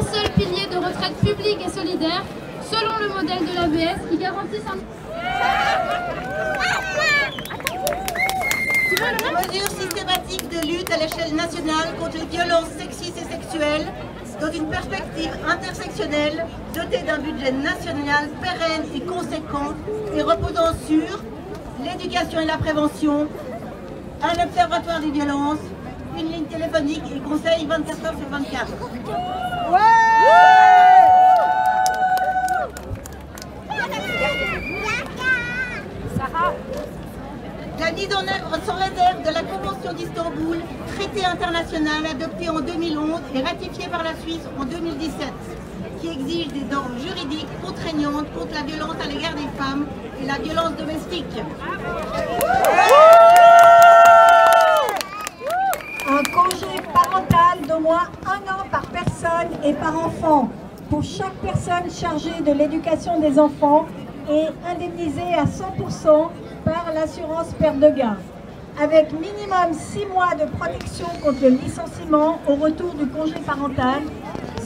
un seul pilier de retraite publique et solidaire, selon le modèle de l'ABS, qui garantisse un... Mesures systématiques de lutte à l'échelle nationale contre les violences sexistes et sexuelles, dans une perspective intersectionnelle, dotée d'un budget national pérenne et conséquent, et reposant sur l'éducation et la prévention, un observatoire des violences, une ligne téléphonique et conseil 24 heures sur 24. La mise en œuvre sans réserve de la Convention d'Istanbul, traité international adopté en 2011 et ratifié par la Suisse en 2017, qui exige des normes juridiques contraignantes contre la violence à l'égard des femmes et la violence domestique. Un congé parental d'au moins 1 an par personne et par enfant pour chaque personne chargée de l'éducation des enfants et indemnisée à 100% par l'assurance perte de gain, avec minimum 6 mois de protection contre le licenciement au retour du congé parental,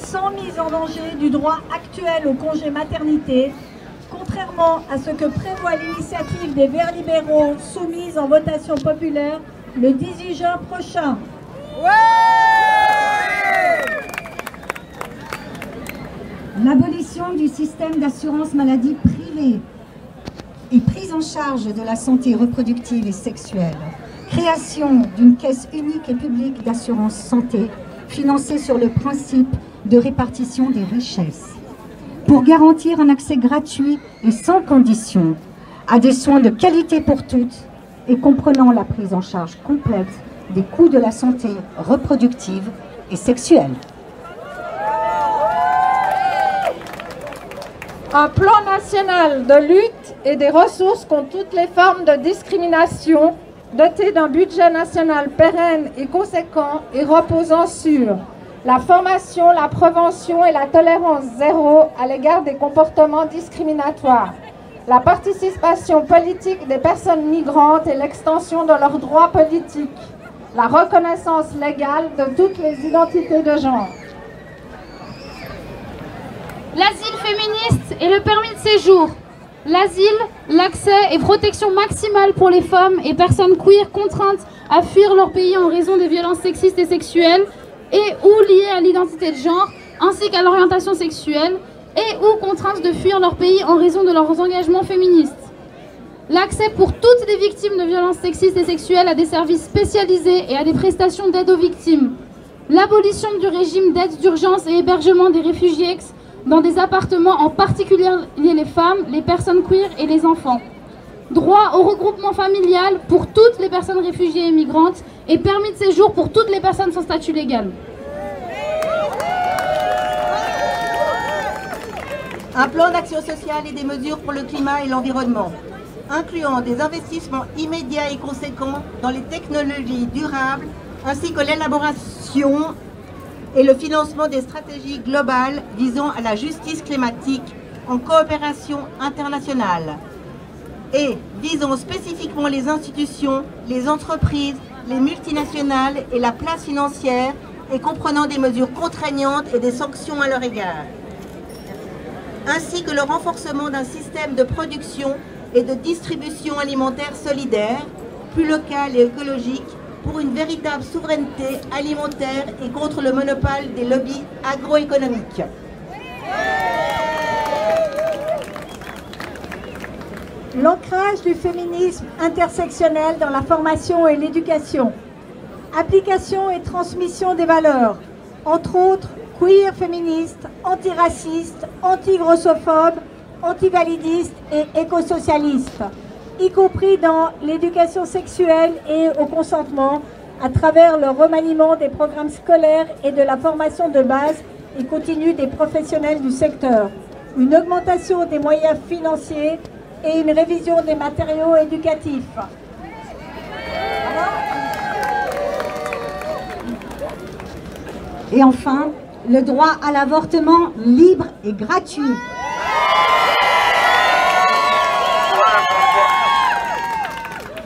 sans mise en danger du droit actuel au congé maternité, contrairement à ce que prévoit l'initiative des Verts libéraux soumise en votation populaire le 18 juin prochain. L'abolition du système d'assurance maladie privée et prise en charge de la santé reproductive et sexuelle. Création d'une caisse unique et publique d'assurance santé financée sur le principe de répartition des richesses. Pour garantir un accès gratuit et sans condition à des soins de qualité pour toutes et comprenant la prise en charge complète des coûts de la santé reproductive et sexuelle. Un plan national de lutte et des ressources contre toutes les formes de discrimination, doté d'un budget national pérenne et conséquent et reposant sur la formation, la prévention et la tolérance zéro à l'égard des comportements discriminatoires, la participation politique des personnes migrantes et l'extension de leurs droits politiques, la reconnaissance légale de toutes les identités de genre. L'asile féministe et le permis de séjour. L'asile, l'accès et protection maximale pour les femmes et personnes queer contraintes à fuir leur pays en raison des violences sexistes et sexuelles et ou liées à l'identité de genre, ainsi qu'à l'orientation sexuelle et ou contraintes de fuir leur pays en raison de leurs engagements féministes. L'accès pour toutes les victimes de violences sexistes et sexuelles à des services spécialisés et à des prestations d'aide aux victimes. L'abolition du régime d'aide d'urgence et hébergement des réfugiés dans des appartements, en particulier les femmes, les personnes queer et les enfants. Droit au regroupement familial pour toutes les personnes réfugiées et migrantes et permis de séjour pour toutes les personnes sans statut légal. Un plan d'action sociale et des mesures pour le climat et l'environnement, incluant des investissements immédiats et conséquents dans les technologies durables, ainsi que l'élaboration et le financement des stratégies globales visant à la justice climatique en coopération internationale et visant spécifiquement les institutions, les entreprises, les multinationales et la place financière et comprenant des mesures contraignantes et des sanctions à leur égard, ainsi que le renforcement d'un système de production et de distribution alimentaire solidaire, plus local et écologique, pour une véritable souveraineté alimentaire et contre le monopole des lobbies agroéconomiques. L'ancrage du féminisme intersectionnel dans la formation et l'éducation. Application et transmission des valeurs, entre autres queer féministes, antiracistes, anti-grossophobes, antivalidistes et écosocialistes, y compris dans l'éducation sexuelle et au consentement, à travers le remaniement des programmes scolaires et de la formation de base et continue des professionnels du secteur, une augmentation des moyens financiers et une révision des matériaux éducatifs. Et enfin, le droit à l'avortement libre et gratuit.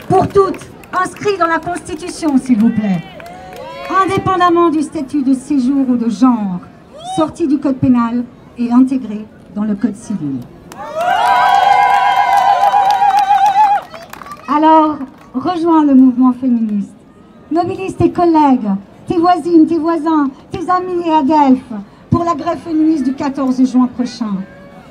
Pour toutes, inscrit dans la Constitution, s'il vous plaît, indépendamment du statut de séjour ou de genre, sortie du code pénal et intégrée dans le code civil. Alors, rejoins le mouvement féministe. Mobilise tes collègues, tes voisines, tes voisins, tes amis et Adelphes pour la grève féministe du 14 juin prochain.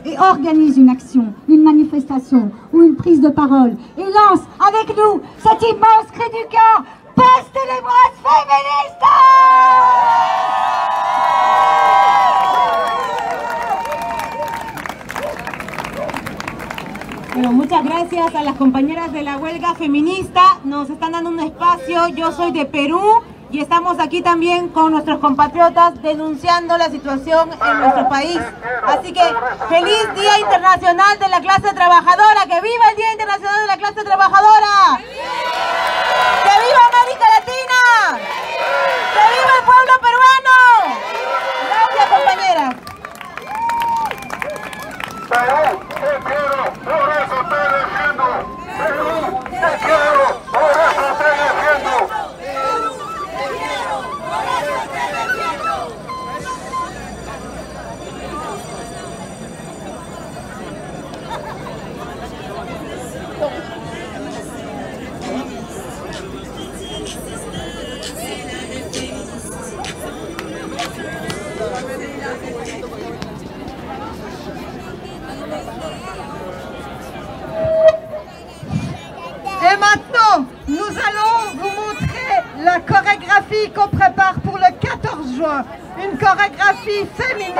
Et organise une action, une manifestation ou une prise de parole. Et lance avec nous cet immense cri du cœur. Postez les brasses féministes! Bueno, muchas gracias a las compañeras de la huelga feminista. Nos están dando un espacio. Yo soy de Perú y estamos aquí también con nuestros compatriotas denunciando la situación en nuestro país. Así que feliz Día Internacional de la Clase Trabajadora. ¡Que viva el Día Internacional de la Clase Trabajadora! ¡Que viva América Latina! ¡Que viva el pueblo peruano! Gracias, compañeras. Perú, te quiero, por eso te defiendo. Perú, te quiero, por eso te defiendo. Et maintenant, nous allons vous montrer la chorégraphie qu'on prépare pour le 14 juin. Une chorégraphie féministe.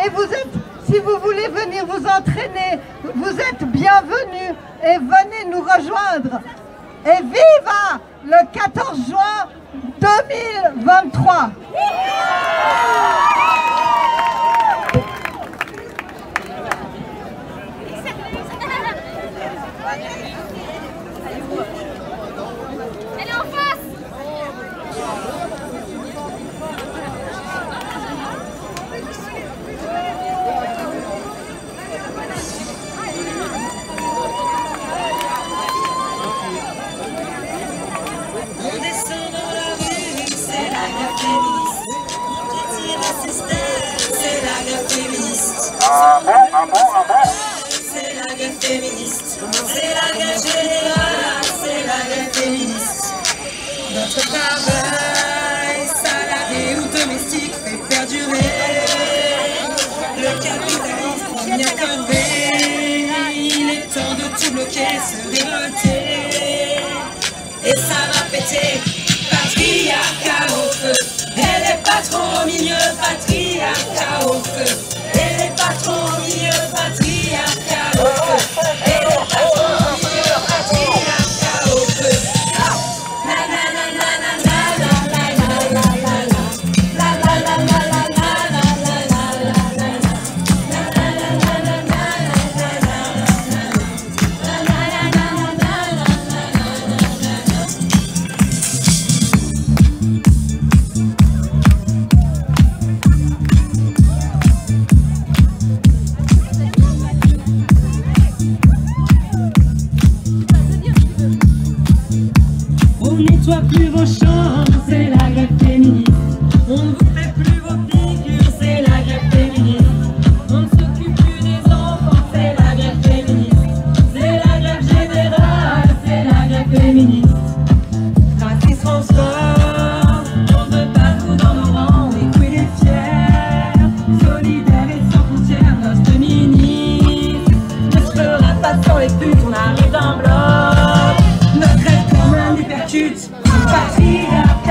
Et vous êtes, si vous voulez venir vous entraîner, vous êtes bienvenus et venez nous rejoindre. Et viva le 14 juin 2023. Elle est en face. On descend dans la rue, c'est la grève féministe. On tire la sister, c'est la grève féministe. C'est la grève féministe. C'est la grève générale, c'est la grève féministe. Notre travail, salarié ou domestique, fait perdurer le capitalisme qu'on y a accordé. Il est temps de tout bloquer, se révolter. Et ça va péter, patriarcat au feu. Et les patrons au milieu, patriarcat au feu. Et les patrons au milieu, patriarcat au feu. Et les patrons au milieu, patriarcat au feu. La la la la la la la la la la la. La la la la la la la la la la la. La la la la la la la la la. La la la la la la la. On nettoie plus vos chambres, c'est la grève féministe. On ne vous fait plus vos figures, c'est la grève féministe. On ne s'occupe plus des enfants, c'est la grève féministe. C'est la grève générale, c'est la grève féministe. Racisme transport, on ne veut pas nous dans nos rangs, on est queer et fiers. Solidaires et sans frontières, notre ministre ne se fera pas sans les putes, on arrive d'un bloc. Notre rêve comme un hypercute, patriarcat.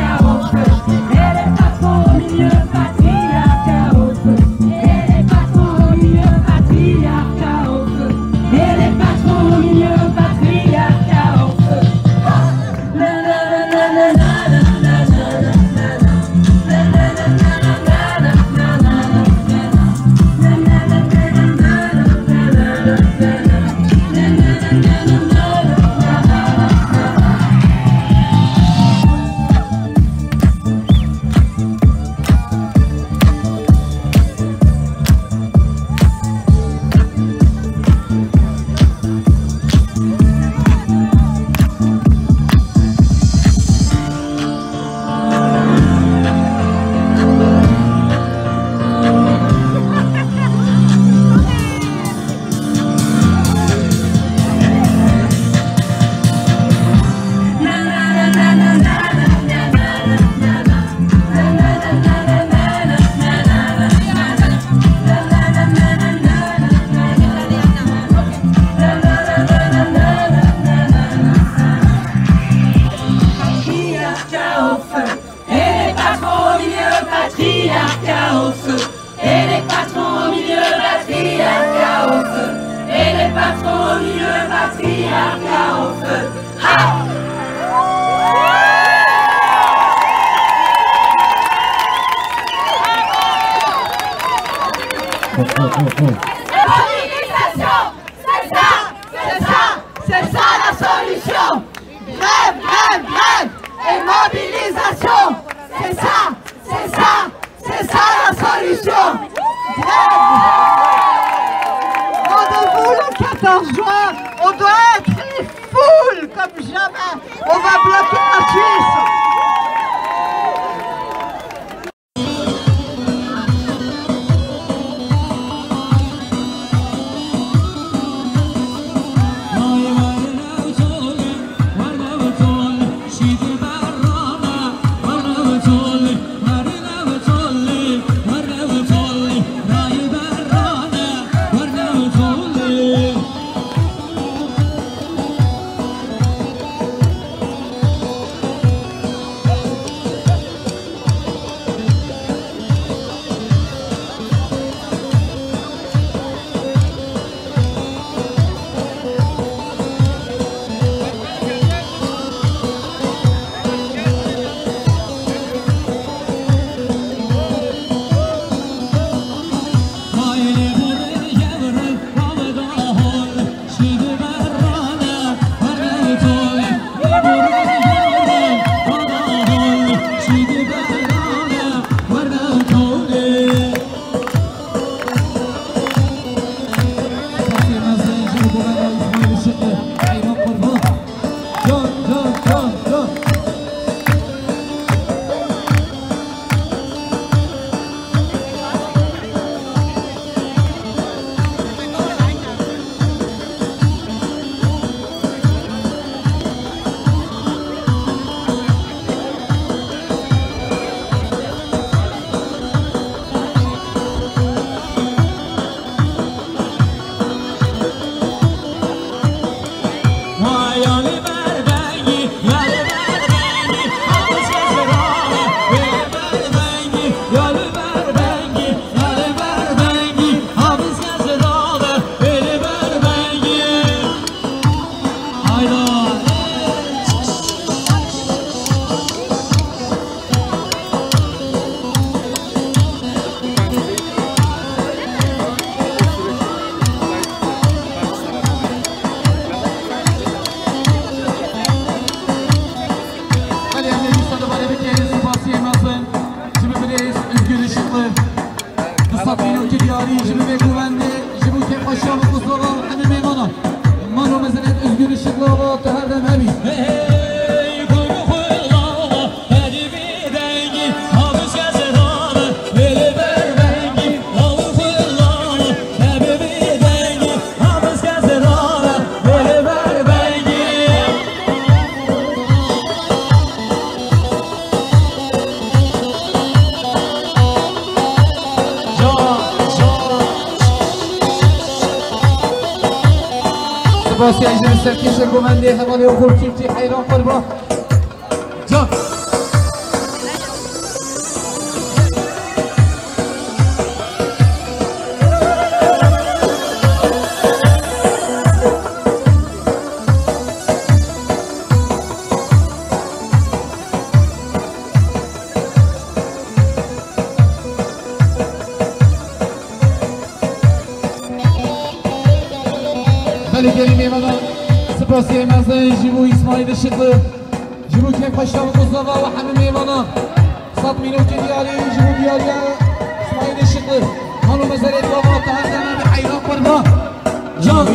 C'est ça la solution. Grève, grève, grève et mobilisation. C'est ça la solution. Grève. Rendez-vous le 14 juin. On doit être une foule comme jamais. On va bloquer la Suisse. باسی اجنبی سرکش گومندی حوالی و خورکیفتی حیران قربان جان میمانم سپاسی مزه جیبو اسماعیل شکل جیبو که پشتم قصدقا و همه میمانم 100 مینوت دیاری جیبو دیاری اسماعیل شکل خانو مزرید و ما تهندنا به حیران قربان جان